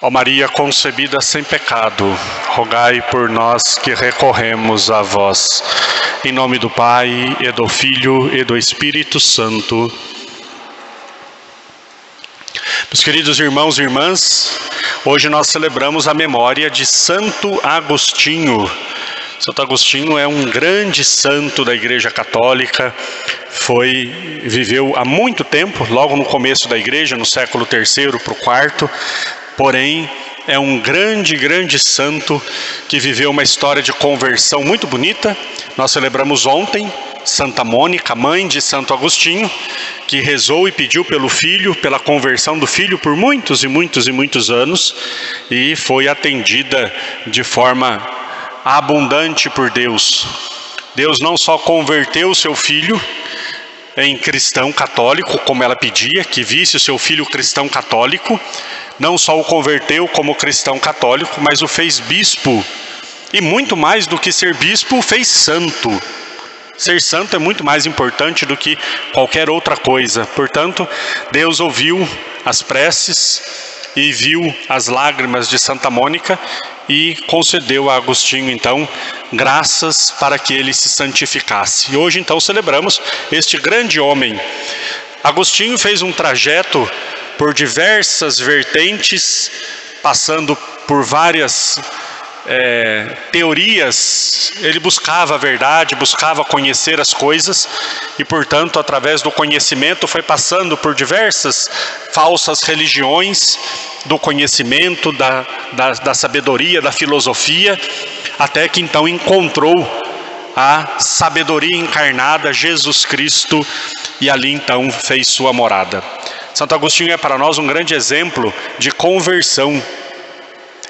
Ó Maria concebida sem pecado, rogai por nós que recorremos a vós. Em nome do Pai, e do Filho, e do Espírito Santo. Meus queridos irmãos e irmãs, hoje nós celebramos a memória de Santo Agostinho. Santo Agostinho é um grande santo da Igreja Católica, viveu há muito tempo, logo no começo da Igreja, no século III para o IV, porém é um grande santo que viveu uma história de conversão muito bonita. Nós celebramos ontem Santa Mônica, mãe de Santo Agostinho, que rezou e pediu pelo filho, pela conversão do filho por muitos anos, e foi atendida de forma abundante por Deus. Deus não só converteu o seu filho em cristão católico, como ela pedia, que visse o seu filho cristão católico, não só o converteu como cristão católico, mas o fez bispo, e muito mais do que ser bispo, o fez santo. Ser santo é muito mais importante do que qualquer outra coisa. Portanto, Deus ouviu as preces e viu as lágrimas de Santa Mônica e concedeu a Agostinho, então, graças para que ele se santificasse. E hoje, então, celebramos este grande homem. Agostinho fez um trajeto por diversas vertentes, passando por várias teorias. Ele buscava a verdade, buscava conhecer as coisas e, portanto, através do conhecimento foi passando por diversas falsas religiões, do conhecimento, da sabedoria, da filosofia, até que então encontrou a sabedoria encarnada, Jesus Cristo, e ali então fez sua morada. Santo Agostinho é para nós um grande exemplo de conversão.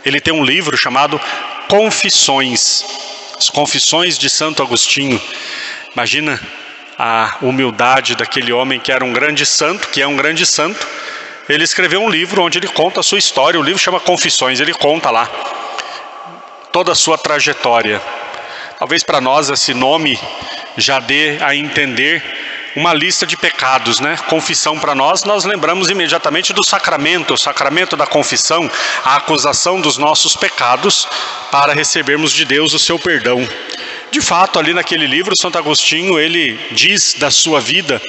Ele tem um livro chamado Confissões, as Confissões de Santo Agostinho. Imagina a humildade daquele homem que era um grande santo, que é um grande santo. Ele escreveu um livro onde ele conta a sua história. O livro chama Confissões, ele conta lá toda a sua trajetória. Talvez para nós esse nome já dê a entender uma lista de pecados, né? Confissão para nós lembramos imediatamente do sacramento, o sacramento da confissão, a acusação dos nossos pecados para recebermos de Deus o seu perdão. De fato, ali naquele livro, Santo Agostinho, ele diz da sua vida,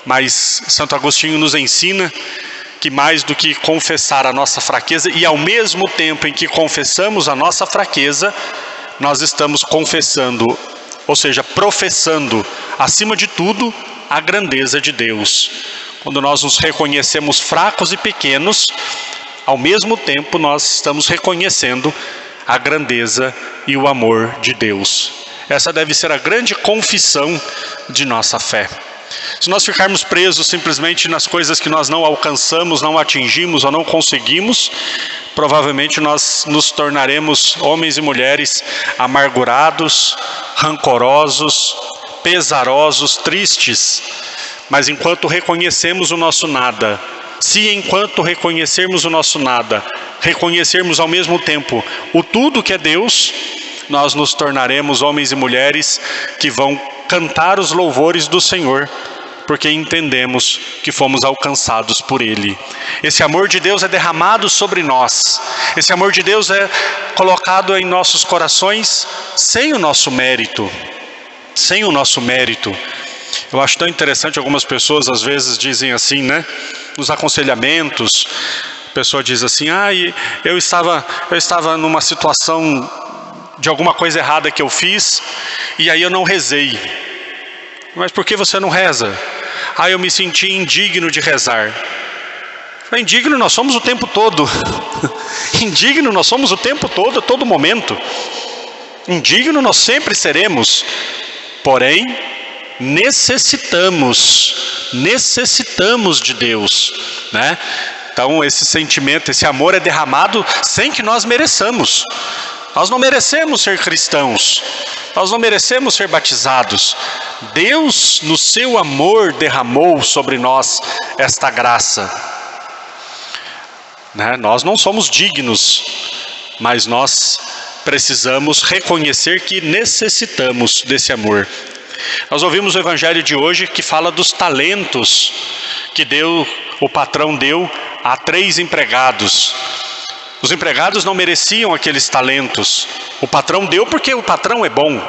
mas Santo Agostinho nos ensina que mais do que confessar a nossa fraqueza, e ao mesmo tempo em que confessamos a nossa fraqueza, nós estamos confessando, ou seja, professando, acima de tudo, a grandeza de Deus. Quando nós nos reconhecemos fracos e pequenos, ao mesmo tempo nós estamos reconhecendo a grandeza e o amor de Deus. Essa deve ser a grande confissão de nossa fé. Se nós ficarmos presos simplesmente nas coisas que nós não alcançamos, não atingimos ou não conseguimos, provavelmente nós nos tornaremos homens e mulheres amargurados, rancorosos, pesarosos, tristes. Mas enquanto reconhecemos o nosso nada, se enquanto reconhecermos o nosso nada, reconhecermos ao mesmo tempo o tudo que é Deus, nós nos tornaremos homens e mulheres que vão cantar os louvores do Senhor, porque entendemos que fomos alcançados por Ele. Esse amor de Deus é derramado sobre nós. Esse amor de Deus é colocado em nossos corações sem o nosso mérito. Sem o nosso mérito. Eu acho tão interessante, algumas pessoas às vezes dizem assim, né? Nos aconselhamentos, a pessoa diz assim, eu estava numa situação de alguma coisa errada que eu fiz, e aí eu não rezei. Mas por que você não reza? Eu me senti indigno de rezar. Indigno nós somos o tempo todo. Indigno nós somos o tempo todo, a todo momento. Indigno nós sempre seremos. Porém, necessitamos de Deus, né? Então esse sentimento, esse amor é derramado sem que nós mereçamos. Nós não merecemos ser cristãos, nós não merecemos ser batizados. Deus, no seu amor, derramou sobre nós esta graça, né? Nós não somos dignos, mas nós precisamos reconhecer que necessitamos desse amor. Nós ouvimos o evangelho de hoje que fala dos talentos que o patrão deu a 3 empregados. Os empregados não mereciam aqueles talentos. O patrão deu porque o patrão é bom.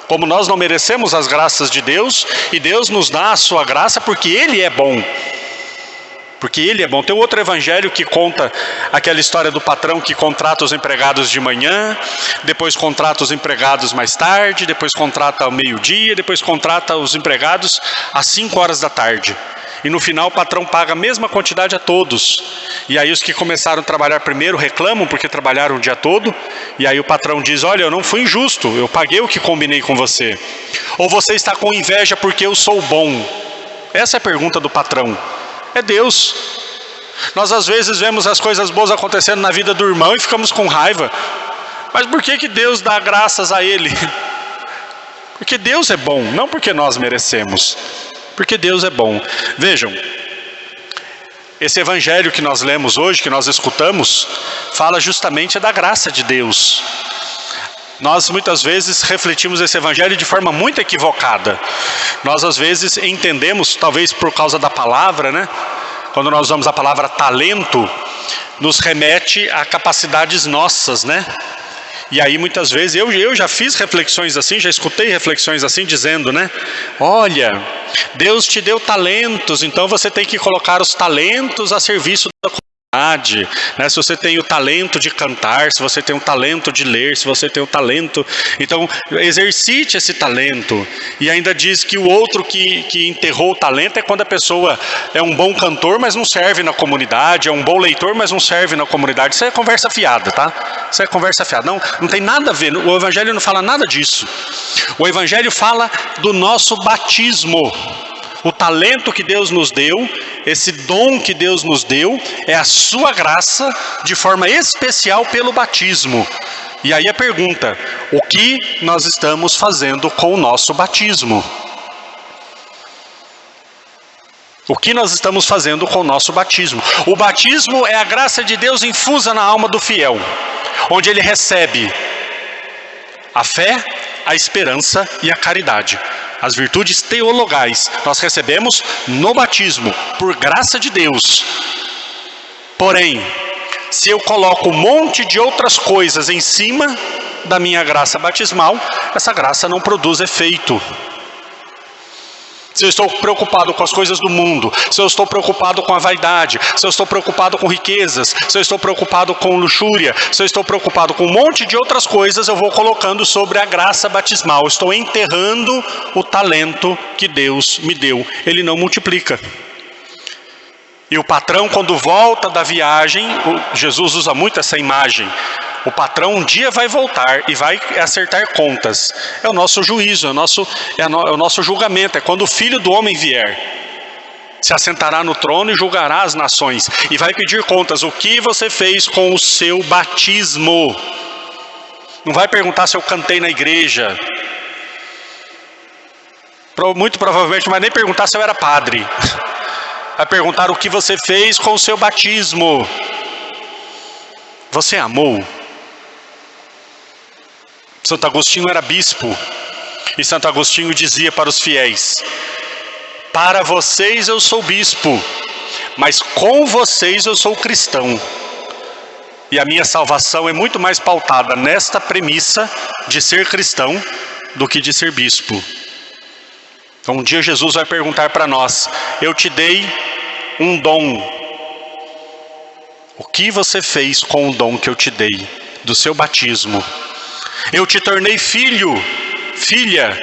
Como nós não merecemos as graças de Deus, e Deus nos dá a sua graça porque Ele é bom. Porque Ele é bom. Tem outro evangelho que conta aquela história do patrão que contrata os empregados de manhã, depois contrata os empregados mais tarde, depois contrata ao meio-dia, depois contrata os empregados às 5 horas da tarde. E no final o patrão paga a mesma quantidade a todos. E aí os que começaram a trabalhar primeiro reclamam porque trabalharam o dia todo. E aí o patrão diz, olha, eu não fui injusto, eu paguei o que combinei com você. Ou você está com inveja porque eu sou bom? Essa é a pergunta do patrão. É Deus. Nós às vezes vemos as coisas boas acontecendo na vida do irmão e ficamos com raiva. Mas por que Deus dá graças a ele? Porque Deus é bom, não porque nós merecemos. Porque Deus é bom. Vejam, esse evangelho que nós lemos hoje, que nós escutamos, fala justamente da graça de Deus. Nós muitas vezes refletimos esse evangelho de forma muito equivocada. Nós às vezes entendemos, talvez por causa da palavra, né? Quando nós usamos a palavra talento, nos remete a capacidades nossas, né? E aí muitas vezes, eu já fiz reflexões assim, já escutei reflexões assim, dizendo, né? Olha, Deus te deu talentos, então você tem que colocar os talentos a serviço da comunidade. Né? Se você tem o talento de cantar, se você tem o talento de ler, se você tem o talento, então exercite esse talento. E ainda diz que o outro que enterrou o talento é quando a pessoa é um bom cantor, mas não serve na comunidade, é um bom leitor, mas não serve na comunidade. Isso é conversa fiada, tá? Isso é conversa fiada. Não tem nada a ver, o evangelho não fala nada disso. O evangelho fala do nosso batismo. O talento que Deus nos deu, esse dom que Deus nos deu, é a sua graça de forma especial pelo batismo. E aí a pergunta, o que nós estamos fazendo com o nosso batismo? O que nós estamos fazendo com o nosso batismo? O batismo é a graça de Deus infusa na alma do fiel, onde ele recebe a fé, a esperança e a caridade. As virtudes teologais nós recebemos no batismo, por graça de Deus. Porém, se eu coloco um monte de outras coisas em cima da minha graça batismal, essa graça não produz efeito. Se eu estou preocupado com as coisas do mundo, se eu estou preocupado com a vaidade, se eu estou preocupado com riquezas, se eu estou preocupado com luxúria, se eu estou preocupado com um monte de outras coisas, eu vou colocando sobre a graça batismal. Estou enterrando o talento que Deus me deu. Ele não multiplica. E o patrão, quando volta da viagem, Jesus usa muito essa imagem. O patrão um dia vai voltar e vai acertar contas. É o nosso juízo, é o nosso julgamento. É quando o Filho do Homem vier. Se assentará no trono e julgará as nações. E vai pedir contas. O que você fez com o seu batismo? Não vai perguntar se eu cantei na igreja. Muito provavelmente não vai nem perguntar se eu era padre. Vai perguntar o que você fez com o seu batismo. Você amou? Santo Agostinho era bispo, e Santo Agostinho dizia para os fiéis, para vocês eu sou bispo, mas com vocês eu sou cristão. E a minha salvação é muito mais pautada nesta premissa de ser cristão do que de ser bispo. Então um dia Jesus vai perguntar para nós, eu te dei um dom, o que você fez com o dom que eu te dei, do seu batismo? Eu te tornei filho, filha.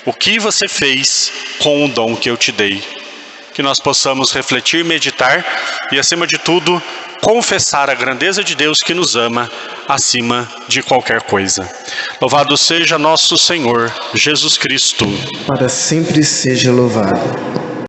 O que você fez com o dom que eu te dei? Que nós possamos refletir, meditar e, acima de tudo, confessar a grandeza de Deus que nos ama acima de qualquer coisa. Louvado seja nosso Senhor Jesus Cristo. Para sempre seja louvado.